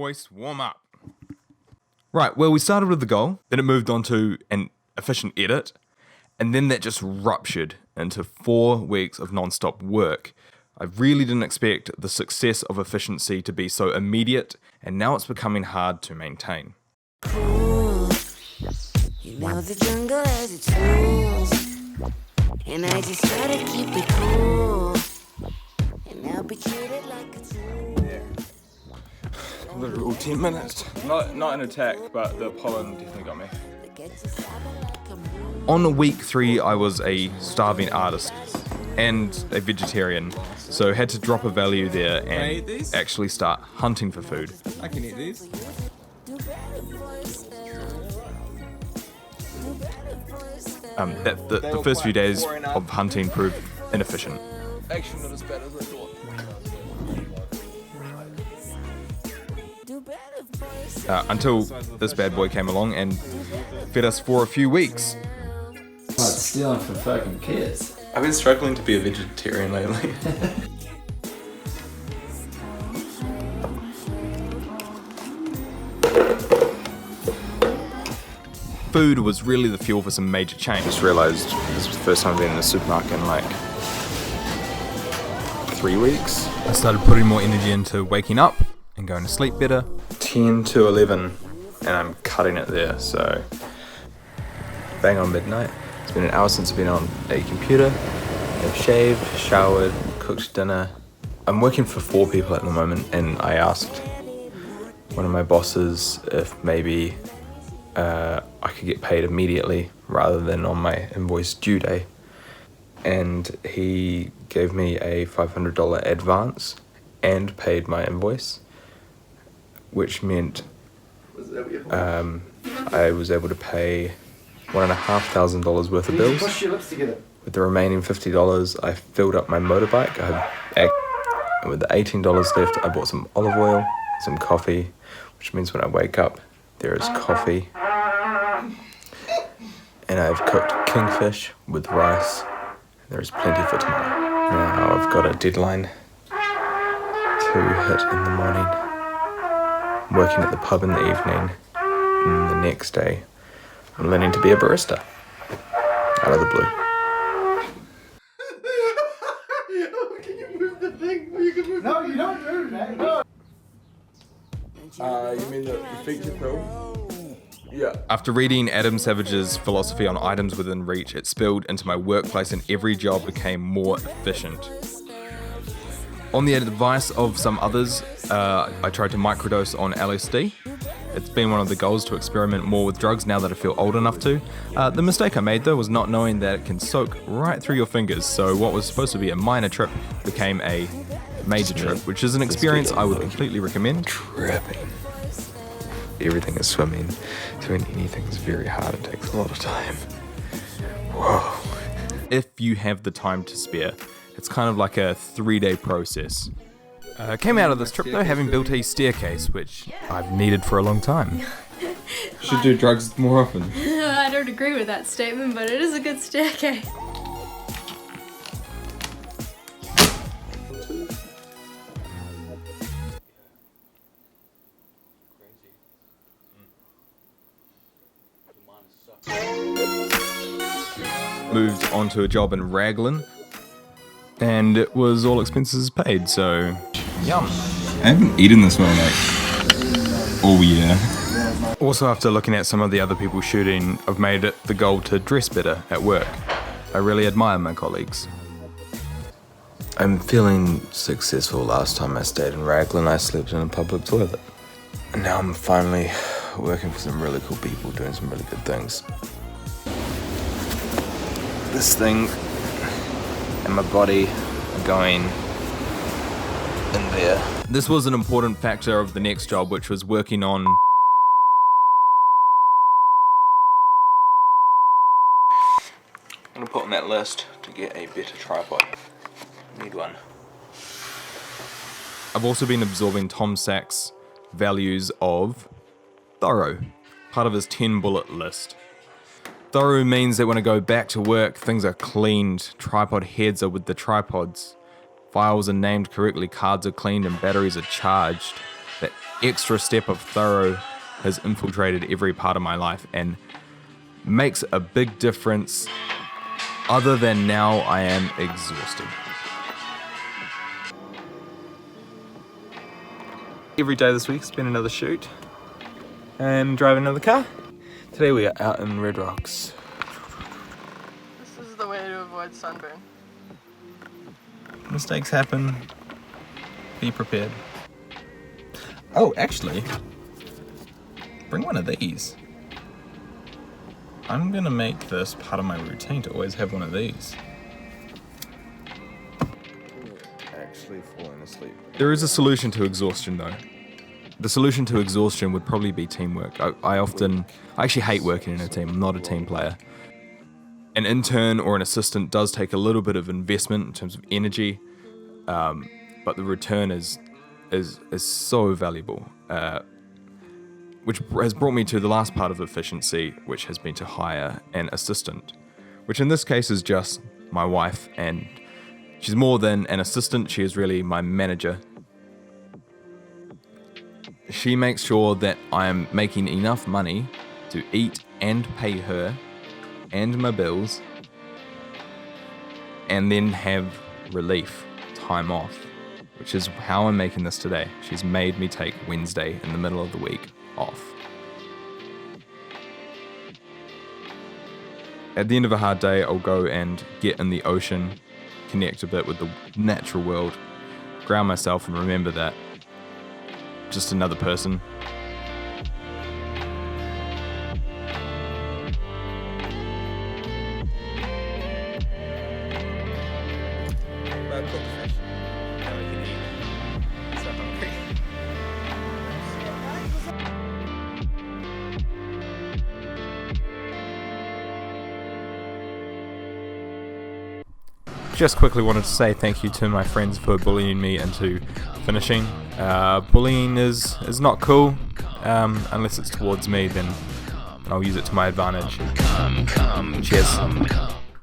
Voice warm up. Right, well, we started with the goal, then it moved on to an efficient edit, and then that just ruptured into 4 weeks of non-stop work. I really didn't expect the success of efficiency to be so immediate, and now it's becoming hard to maintain. Cool. You know the jungle has its rules, and I just try to keep it cool, and I'll be treated like a tool. Literal 10 minutes. Not an attack, but the pollen definitely got me. On week 3, I was a starving artist and a vegetarian, so had to drop a value there and actually start hunting for food. I can eat these. The first few days of hunting proved inefficient. Actually, not as bad as I thought. Until this bad boy came along and fed us for a few weeks. It's stealing from fucking kids. I've been struggling to be a vegetarian lately. Food was really the fuel for some major change. Just realised this was the first time I've been in the supermarket in like 3 weeks. I started putting more energy into waking up and going to sleep better. 10 to 11 and I'm cutting it there, so bang on midnight. It's been an hour since I've been on a computer. I've shaved, showered, cooked dinner. I'm working for 4 people at the moment, and I asked one of my bosses if maybe I could get paid immediately rather than on my invoice due day. And he gave me a $500 advance and paid my invoice, which meant I was able to pay $1,500 worth of bills. Push your lips together. With the remaining $50, I filled up my motorbike. And with the $18 left, I bought some olive oil, some coffee, which means when I wake up, there is coffee. And I've cooked kingfish with rice. There is plenty for tomorrow. Now I've got a deadline to hit in the morning. I'm working at the pub in the evening. And the next day, I'm learning to be a barista. Out of the blue. Can you move the thing? You can move No, you don't move, man. No. You mean the feature film? Yeah. After reading Adam Savage's philosophy on items within reach, it spilled into my workplace and every job became more efficient. On the advice of some others, I tried to microdose on LSD. It's been one of the goals to experiment more with drugs now that I feel old enough to. The mistake I made though was not knowing that it can soak right through your fingers, so what was supposed to be a minor trip became a major trip, which is an experience I would completely recommend. Tripping. Everything is swimming. Doing anything is very hard. It takes a lot of time. Whoa. If you have the time to spare, it's kind of like a 3-day process. Came out of this trip though having built a staircase, which I've needed for a long time. Should do drugs more often. I don't agree with that statement, but it is a good staircase. Moved on to a job in Raglan, and it was all expenses paid, so yum. I haven't eaten this well like all year. Also, after looking at some of the other people shooting, I've made it the goal to dress better at work. I really admire my colleagues. I'm feeling successful. Last time I stayed in Raglan, I slept in a public toilet. And now I'm finally working for some really cool people, doing some really good things. This thing and my body are going in there. This was an important factor of the next job, which was working on I'm gonna put on that list to get a better tripod. Need one. I've also been absorbing Tom Sachs' values of thorough, part of his 10 bullet list. Thorough means that when I go back to work, things are cleaned, tripod heads are with the tripods, files are named correctly, cards are cleaned, and batteries are charged. that extra step of thorough has infiltrated every part of my life and makes a big difference, other than now I am exhausted. Every day this week, spend another shoot and drive another car. Today we are out in Red Rocks. This is the way to avoid sunburn. Mistakes happen. Be prepared. Oh, actually, bring one of these. I'm gonna make this part of my routine to always have one of these. Actually falling asleep. There is a solution to exhaustion though. The solution to exhaustion would probably be teamwork. I actually hate working in a team. I'm not a team player. An intern or an assistant does take a little bit of investment in terms of energy, but the return is so valuable, which has brought me to the last part of efficiency, which has been to hire an assistant, which in this case is just my wife, and she's more than an assistant, she is really my manager. She makes sure that I am making enough money to eat and pay her and my bills, and then have relief, time off, which is how I'm making this today. She's made me take Wednesday in the middle of the week off. At the end of a hard day, I'll go and get in the ocean, connect a bit with the natural world, ground myself and remember that just another person. Just quickly wanted to say thank you to my friends for bullying me into finishing. Bullying is not cool, unless it's towards me, then I'll use it to my advantage. Cheers.